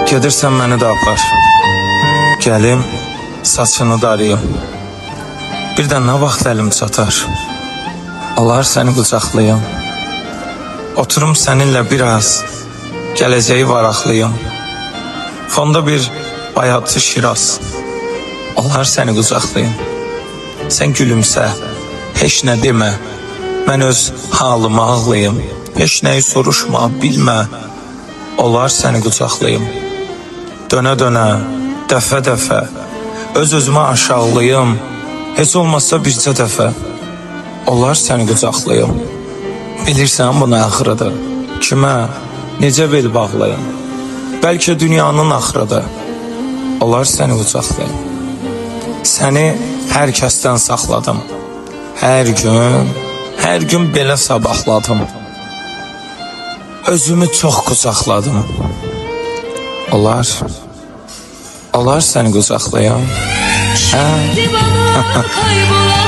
Gedirsən məni də apar. Gəlim, saçını darıyım. Bir də nə vaxt əlim çatar, alar səni qucaqlayım. Oturum səninlə biraz, gələcəyi varaqlayım. Fonda bir bayatı şiraz, alar səni qucaqlayım. Sən gülümsə, heç nə demə, mən öz halımı ağlayım. Heç nəyi soruşma, bilmə, olar səni qucaqlayım. Dönə-dönə, dəfə-dəfə, öz-özümə aşağılayım. Heç olmazsa bircə dəfə, olar səni qucaqlayım. Bilirsən bu nə axırıdır, kimə, necə bel bağlayım. Bəlkə dünyanın axırıdır, olar səni qucaqlayım. Səni hər kəsdən saxladım, hər gün belə sabahladım. Özümü çox qucaqladım. Olar səni qucaqlayım. Şimdi bana kaybolan